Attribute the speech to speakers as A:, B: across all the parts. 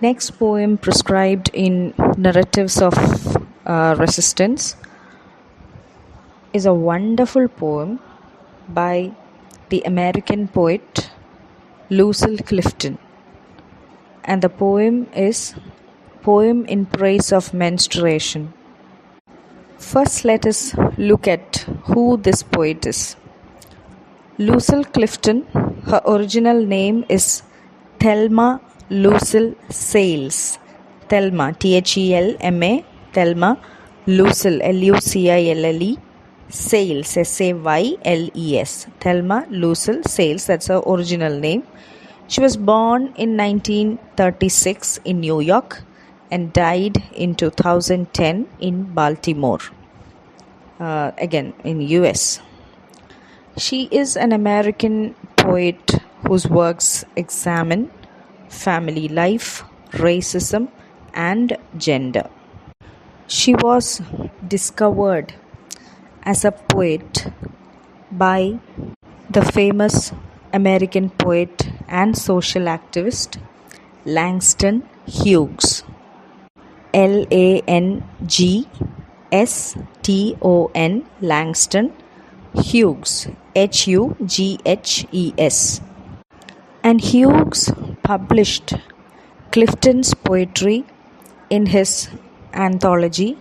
A: Next poem prescribed in narratives of resistance is a wonderful poem by the American poet Lucille Clifton, and the poem is Poem in Praise of Menstruation. First, let us look at who this poet is. Lucille Clifton, her original name is Thelma Lucille Sales. Thelma, Thelma, Thelma Lucille, Lucille, Sales, Sayles. Thelma Lucille Sales, that's her original name. She was born in 1936 in New York and died in 2010 in Baltimore, again in US. She is an American poet whose works examine family life, racism, and gender. She was discovered as a poet by the famous American poet and social activist Langston Hughes. Langston, Langston Hughes, Hughes. And Hughes published Clifton's poetry in his anthology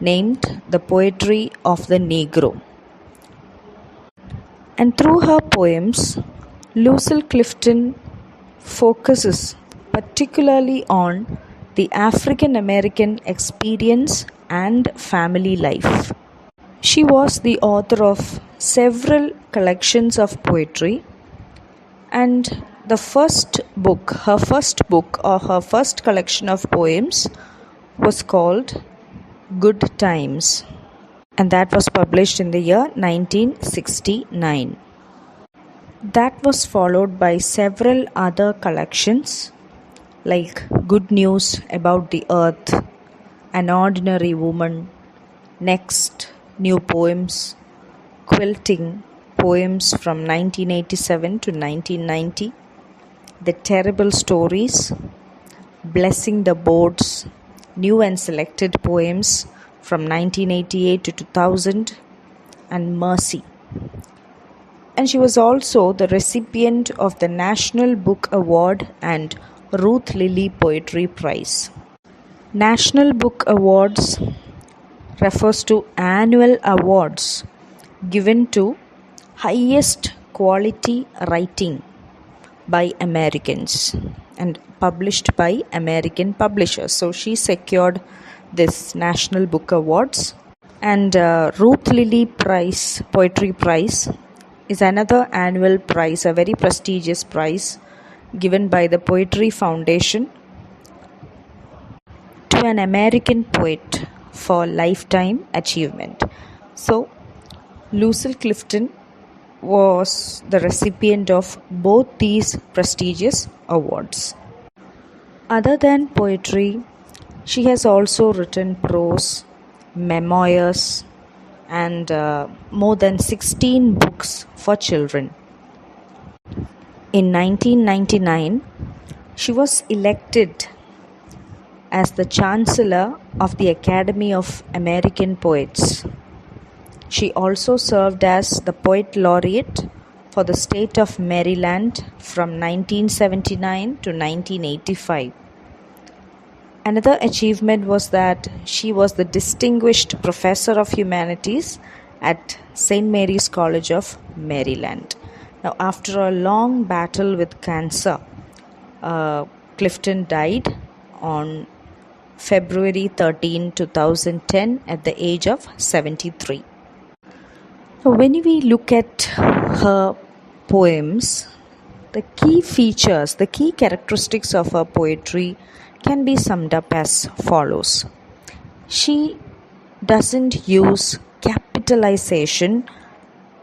A: named The Poetry of the Negro. And through her poems, Lucille Clifton focuses particularly on the African American experience and family life. She was the author of several collections of poetry, and her first collection of poems was called Good Times, and that was published in the year 1969. That was followed by several other collections like Good News About the Earth, An Ordinary Woman, Next, New Poems, Quilting, poems from 1987 to 1990, The Terrible Stories, Blessing the Boards, New and Selected Poems from 1988 to 2000, and Mercy. And she was also the recipient of the National Book Award and Ruth Lilly Poetry Prize. National Book Awards refers to annual awards given to highest quality writing by Americans and published by American publishers. So she secured this National Book Awards. And Ruth Lilly Prize, Poetry Prize, is another annual prize, a very prestigious prize given by the Poetry Foundation to an American poet for lifetime achievement. So Lucille Clifton was the recipient of both these prestigious awards. Other than poetry, she has also written prose, memoirs, and more than 16 books for children. In 1999, she was elected as the Chancellor of the Academy of American Poets. She also served as the Poet Laureate for the state of Maryland from 1979 to 1985. Another achievement was that she was the Distinguished Professor of Humanities at St. Mary's College of Maryland. Now, after a long battle with cancer, Clifton died on February 13, 2010 at the age of 73. So when we look at her poems, the key features, the key characteristics of her poetry can be summed up as follows. She doesn't use capitalization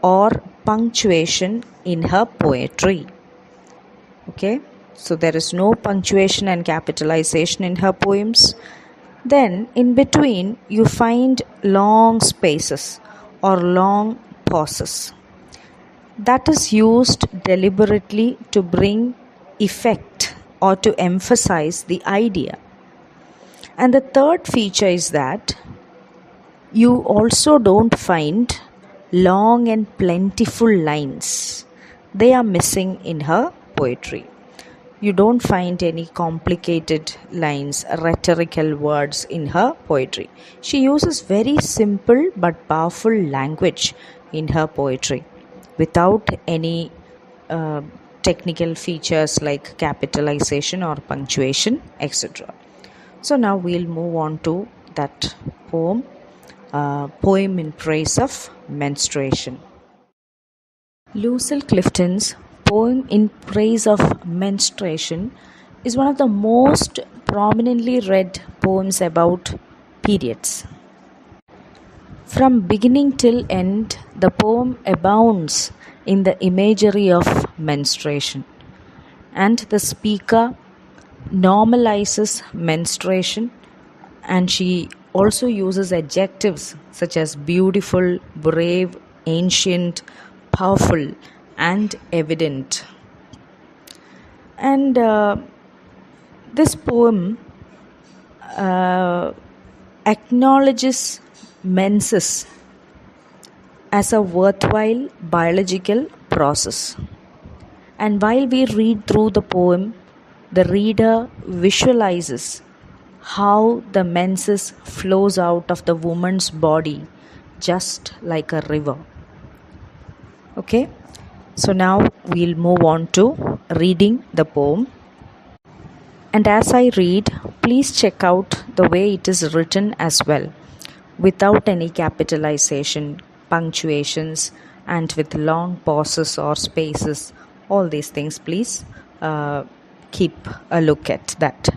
A: or punctuation in her poetry. Okay, so there is no punctuation and capitalization in her poems. Then in between you find long spaces or long pauses. That is used deliberately to bring effect or to emphasize the idea. And the third feature is that you also don't find long and plentiful lines. They are missing in her poetry. You don't find any complicated lines, rhetorical words in her poetry. She uses very simple but powerful language in her poetry without any technical features like capitalization or punctuation, etc. So now we'll move on to that poem, Poem in Praise of Menstruation. Lucille Clifton's Poem in Praise of Menstruation is one of the most prominently read poems about periods. From beginning till end, the poem abounds in the imagery of menstruation, and the speaker normalizes menstruation, and she also uses adjectives such as beautiful, brave, ancient, powerful, and evident. And this poem acknowledges menses as a worthwhile biological process. And while we read through the poem, the reader visualizes how the menses flows out of the woman's body just like a river. Okay, so now we'll move on to reading the poem. And as I read, please check out the way it is written as well, without any capitalization, punctuations, and with long pauses or spaces. All these things, please keep a look at that.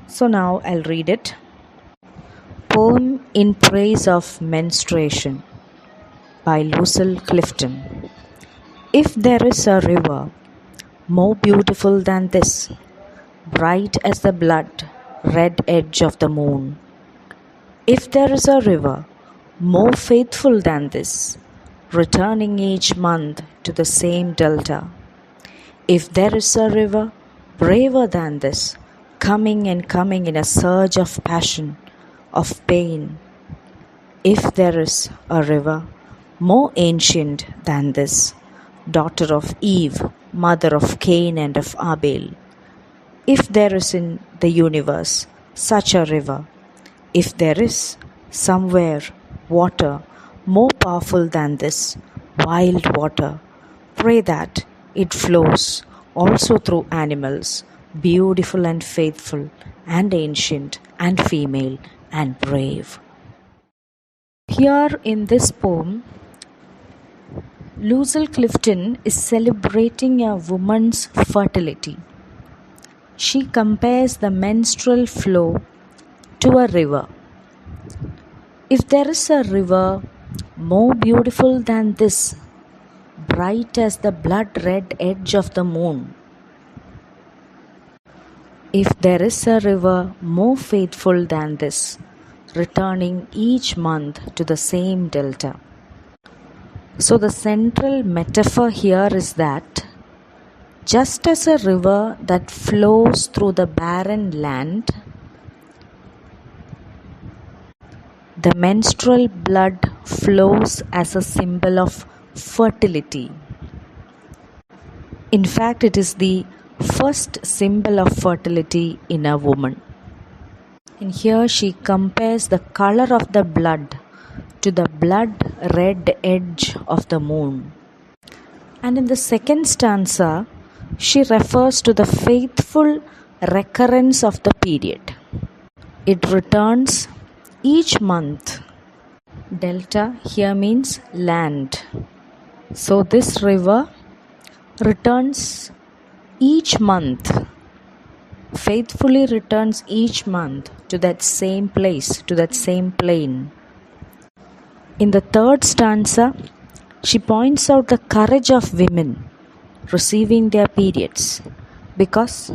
A: So now I'll read it. Poem in Praise of Menstruation by Lucille Clifton. If there is a river more beautiful than this, bright as the blood red edge of the moon, if there is a river more faithful than this, returning each month to the same delta, if there is a river braver than this, coming and coming in a surge of passion, of pain, if there is a river more ancient than this, daughter of Eve, mother of Cain and of Abel, if there is in the universe such a river, if there is somewhere water more powerful than this, wild water, pray that it flows also through animals, beautiful and faithful and ancient and female and brave. Here in this poem, Lucille Clifton is celebrating a woman's fertility. She compares the menstrual flow to a river. If there is a river more beautiful than this, bright as the blood red edge of the moon, if there is a river more faithful than this, returning each month to the same delta. So the central metaphor here is that just as a river that flows through the barren land, the menstrual blood flows as a symbol of fertility. In fact, it is the first symbol of fertility in a woman. And here she compares the color of the blood to the blood red edge of the moon. And in the second stanza, she refers to the faithful recurrence of the period. It returns each month. Delta here means land. So this river returns each month, faithfully returns each month to that same place, to that same plain. In the third stanza, she points out the courage of women receiving their periods, because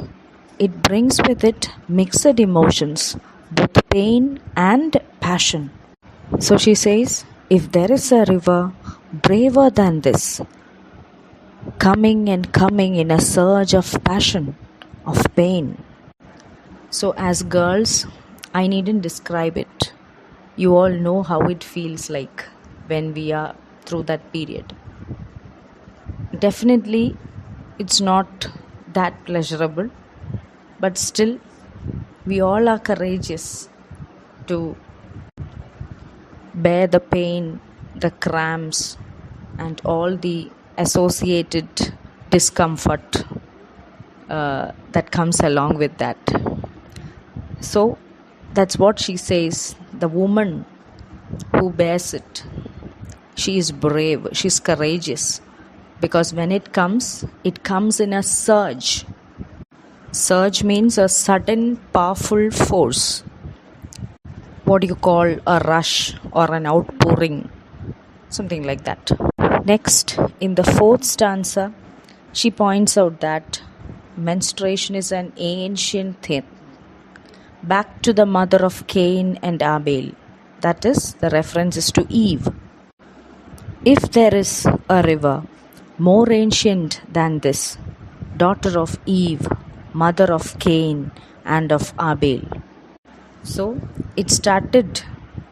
A: it brings with it mixed emotions, both pain and passion. So she says, if there is a river braver than this, coming and coming in a surge of passion, of pain. So, as girls, I needn't describe it. You all know how it feels like when we are through that period. Definitely, it's not that pleasurable, but still, we all are courageous to bear the pain, the cramps, and all the associated discomfort that comes along with that. So that's what she says. The woman who bears it, she is brave, she's courageous, because when it comes in a surge. Surge means a sudden powerful force. What do you call a rush or an outpouring? Something like that. Next, in the fourth stanza, she points out that menstruation is an ancient thing. Back to the mother of Cain and Abel. That is, the reference is to Eve. If there is a river more ancient than this, daughter of Eve, mother of Cain and of Abel. So, it started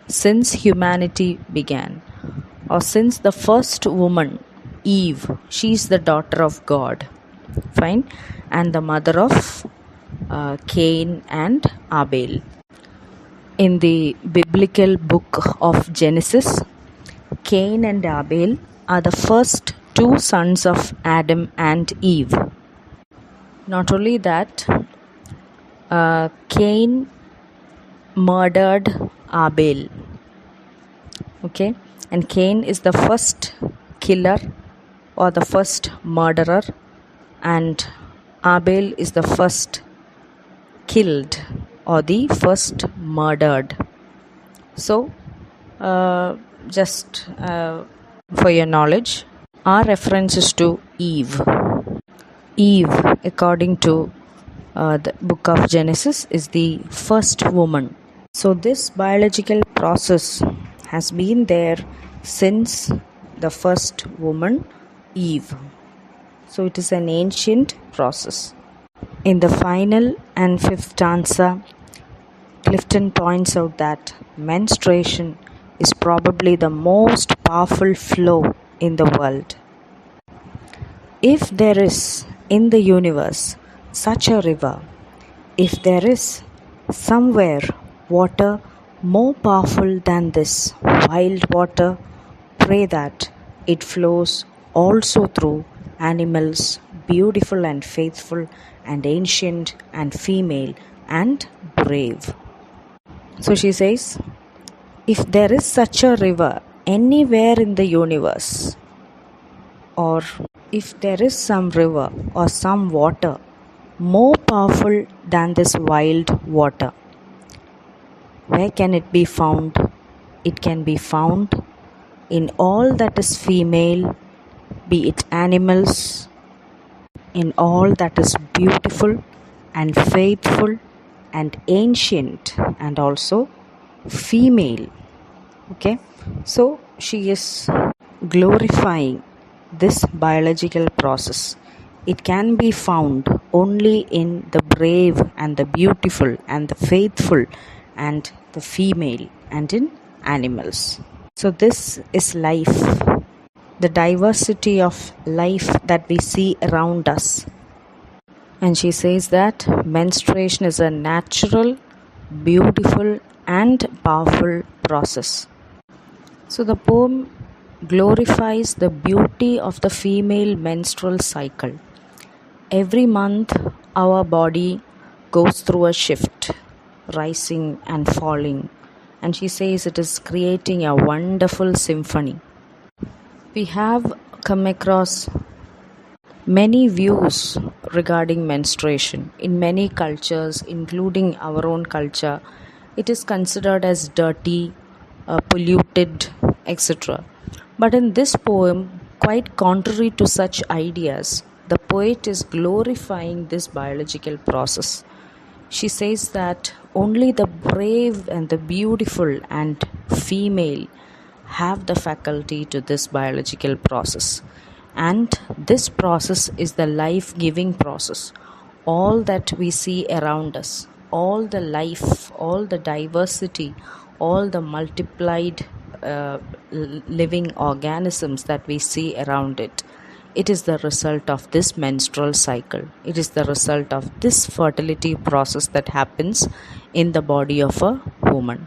A: since humanity began, or since the first woman, Eve. She is the daughter of God, fine, and the mother of Cain and Abel. In the biblical book of Genesis, Cain and Abel are the first two sons of Adam and Eve. Not only that, Cain murdered Abel. Okay, and Cain is the first killer or the first murderer, and Abel is the first killed or the first murdered. So, just for your knowledge, our reference is to Eve. Eve, according to the book of Genesis, is the first woman. So this biological process has been there since the first woman, Eve. So it is an ancient process. In the final and fifth stanza, Clifton points out that menstruation is probably the most powerful flow in the world. If there is in the universe such a river, if there is somewhere water more powerful than this wild water, pray that it flows also through animals, beautiful and faithful and ancient and female and brave. So she says, if there is such a river anywhere in the universe, or if there is some river or some water more powerful than this wild water, where can it be found? It can be found in all that is female, be it animals, in all that is beautiful and faithful and ancient and also female. Okay, so she is glorifying this biological process. It can be found only in the brave and the beautiful and the faithful and the female and in animals. So this is life, the diversity of life that we see around us. And she says that menstruation is a natural, beautiful and powerful process. So the poem glorifies the beauty of the female menstrual cycle. Every month our body goes through a shift, rising and falling, and she says it is creating a wonderful symphony. We have come across many views regarding menstruation. In many cultures, including our own culture, it is considered as dirty, polluted, etc. But in this poem, quite contrary to such ideas, the poet is glorifying this biological process. She says that only the brave and the beautiful and female have the faculty to this biological process. And this process is the life-giving process. all that we see around us, all the life, all the diversity, all the multiplied living organisms that we see around it, it is the result of this menstrual cycle. It is the result of this fertility process that happens in the body of a woman.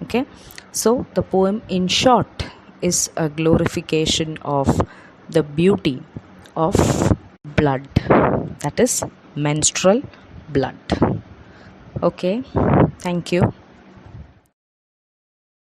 A: Okay, so the poem, in short, is a glorification of the beauty of blood, that is menstrual blood. Okay, thank you.